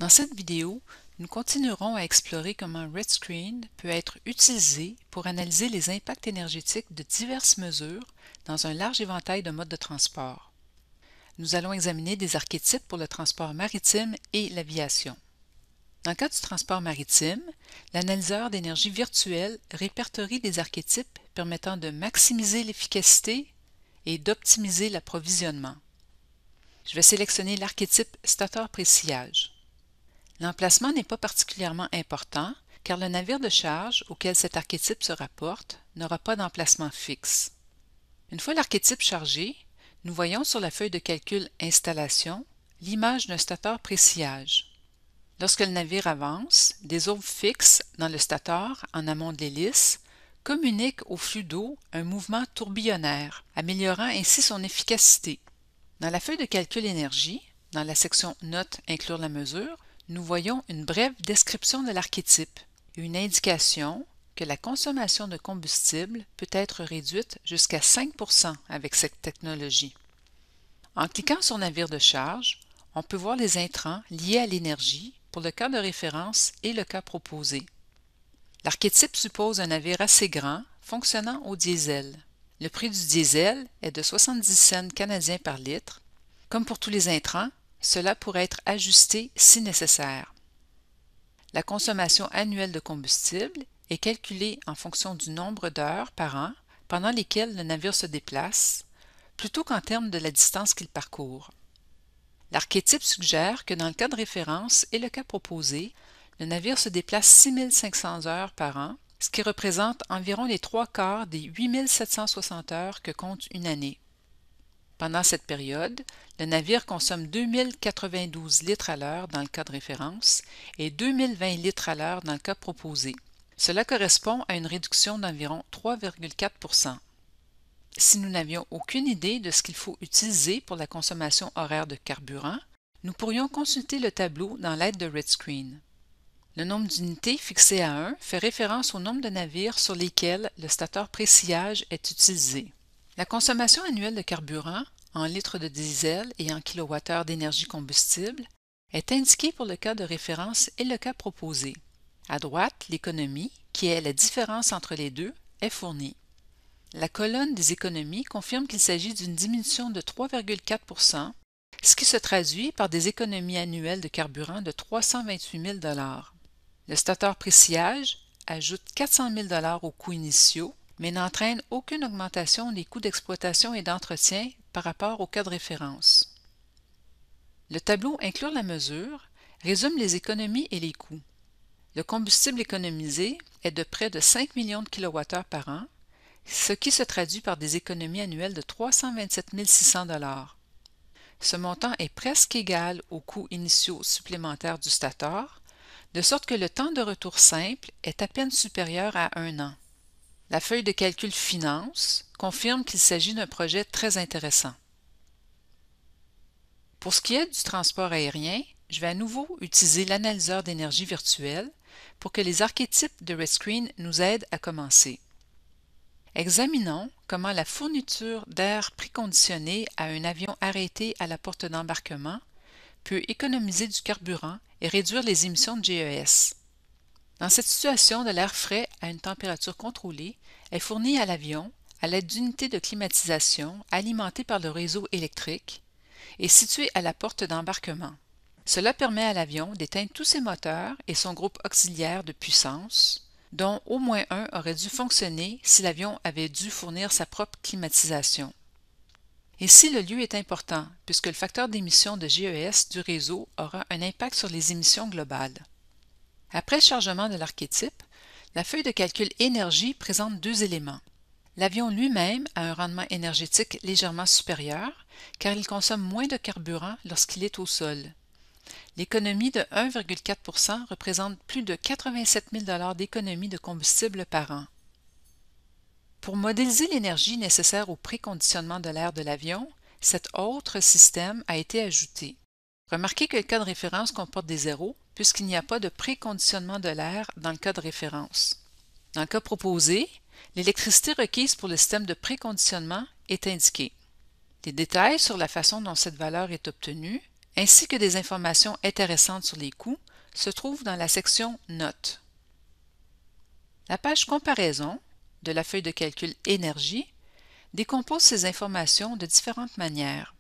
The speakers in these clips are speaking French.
Dans cette vidéo, nous continuerons à explorer comment RedScreen peut être utilisé pour analyser les impacts énergétiques de diverses mesures dans un large éventail de modes de transport. Nous allons examiner des archétypes pour le transport maritime et l'aviation. Dans le cas du transport maritime, l'analyseur d'énergie virtuelle répertorie des archétypes permettant de maximiser l'efficacité et d'optimiser l'approvisionnement. Je vais sélectionner l'archétype stateur-pressillage. L'emplacement n'est pas particulièrement important car le navire de charge auquel cet archétype se rapporte n'aura pas d'emplacement fixe. Une fois l'archétype chargé, nous voyons sur la feuille de calcul Installation l'image d'un stateur pressillage. Lorsque le navire avance, des aubes fixes dans le stateur en amont de l'hélice communiquent au flux d'eau un mouvement tourbillonnaire, améliorant ainsi son efficacité. Dans la feuille de calcul énergie, dans la section Notes inclure la mesure, nous voyons une brève description de l'archétype et une indication que la consommation de combustible peut être réduite jusqu'à 5% avec cette technologie. En cliquant sur Navire de charge, on peut voir les intrants liés à l'énergie pour le cas de référence et le cas proposé. L'archétype suppose un navire assez grand, fonctionnant au diesel. Le prix du diesel est de 70 cents canadiens par litre. Comme pour tous les intrants, cela pourrait être ajusté si nécessaire. La consommation annuelle de combustible est calculée en fonction du nombre d'heures par an pendant lesquelles le navire se déplace, plutôt qu'en termes de la distance qu'il parcourt. L'archétype suggère que dans le cas de référence et le cas proposé, le navire se déplace 6500 heures par an, ce qui représente environ les 3/4 des 8760 heures que compte une année. Pendant cette période, le navire consomme 2092 litres à l'heure dans le cas de référence et 2020 litres à l'heure dans le cas proposé. Cela correspond à une réduction d'environ 3,4%. Si nous n'avions aucune idée de ce qu'il faut utiliser pour la consommation horaire de carburant, nous pourrions consulter le tableau dans l'aide de RedScreen. Le nombre d'unités fixé à 1 fait référence au nombre de navires sur lesquels le stateur pressillage est utilisé. La consommation annuelle de carburant, en litres de diesel et en kilowattheures d'énergie combustible, est indiquée pour le cas de référence et le cas proposé. À droite, l'économie, qui est la différence entre les deux, est fournie. La colonne des économies confirme qu'il s'agit d'une diminution de 3,4%, ce qui se traduit par des économies annuelles de carburant de 328 000 $. Le stateur pressillage ajoute 400 000 $ aux coûts initiaux, mais n'entraîne aucune augmentation des coûts d'exploitation et d'entretien par rapport au cas de référence. Le tableau Inclure la mesure résume les économies et les coûts. Le combustible économisé est de près de 5 millions de kWh par an, ce qui se traduit par des économies annuelles de 327 600 $. Ce montant est presque égal aux coûts initiaux supplémentaires du stateur, de sorte que le temps de retour simple est à peine supérieur à 1 an. La feuille de calcul Finance confirme qu'il s'agit d'un projet très intéressant. Pour ce qui est du transport aérien, je vais à nouveau utiliser l'analyseur d'énergie virtuelle pour que les archétypes de RedScreen nous aident à commencer. Examinons comment la fourniture d'air préconditionné à un avion arrêté à la porte d'embarquement peut économiser du carburant et réduire les émissions de GES. Dans cette situation, de l'air frais à une température contrôlée est fourni à l'avion à l'aide d'unités de climatisation alimentées par le réseau électrique et situées à la porte d'embarquement. Cela permet à l'avion d'éteindre tous ses moteurs et son groupe auxiliaire de puissance, dont au moins un aurait dû fonctionner si l'avion avait dû fournir sa propre climatisation. Ici, le lieu est important puisque le facteur d'émission de GES du réseau aura un impact sur les émissions globales. Après le chargement de l'archétype, la feuille de calcul énergie présente deux éléments. L'avion lui-même a un rendement énergétique légèrement supérieur car il consomme moins de carburant lorsqu'il est au sol. L'économie de 1,4% représente plus de 87 000 $ d'économie de combustible par an. Pour modéliser l'énergie nécessaire au préconditionnement de l'air de l'avion, cet autre système a été ajouté. Remarquez que le cas de référence comporte des zéros puisqu'il n'y a pas de préconditionnement de l'air dans le cas de référence. Dans le cas proposé, l'électricité requise pour le système de préconditionnement est indiquée. Les détails sur la façon dont cette valeur est obtenue ainsi que des informations intéressantes sur les coûts, se trouvent dans la section Notes. La page Comparaison de la feuille de calcul Énergie décompose ces informations de différentes manières.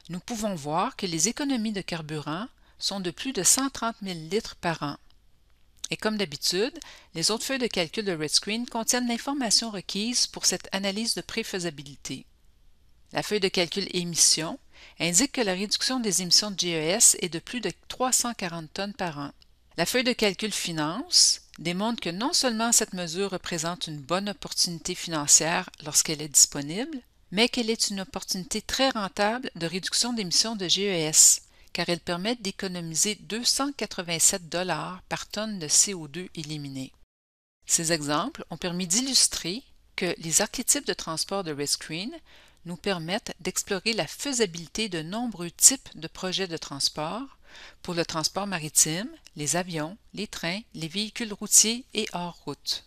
Nous pouvons voir que les économies de carburant sont de plus de 130 000 litres par an. Et comme d'habitude, les autres feuilles de calcul de RedScreen contiennent l'information requise pour cette analyse de préfaisabilité. La feuille de calcul Émissions indique que la réduction des émissions de GES est de plus de 340 tonnes par an. La feuille de calcul Finances démontre que non seulement cette mesure représente une bonne opportunité financière lorsqu'elle est disponible, mais qu'elle est une opportunité très rentable de réduction d'émissions de GES, car elle permet d'économiser 287 $ par tonne de CO2 éliminé. Ces exemples ont permis d'illustrer que les archétypes de transport de RedScreen nous permettent d'explorer la faisabilité de nombreux types de projets de transport pour le transport maritime, les avions, les trains, les véhicules routiers et hors route.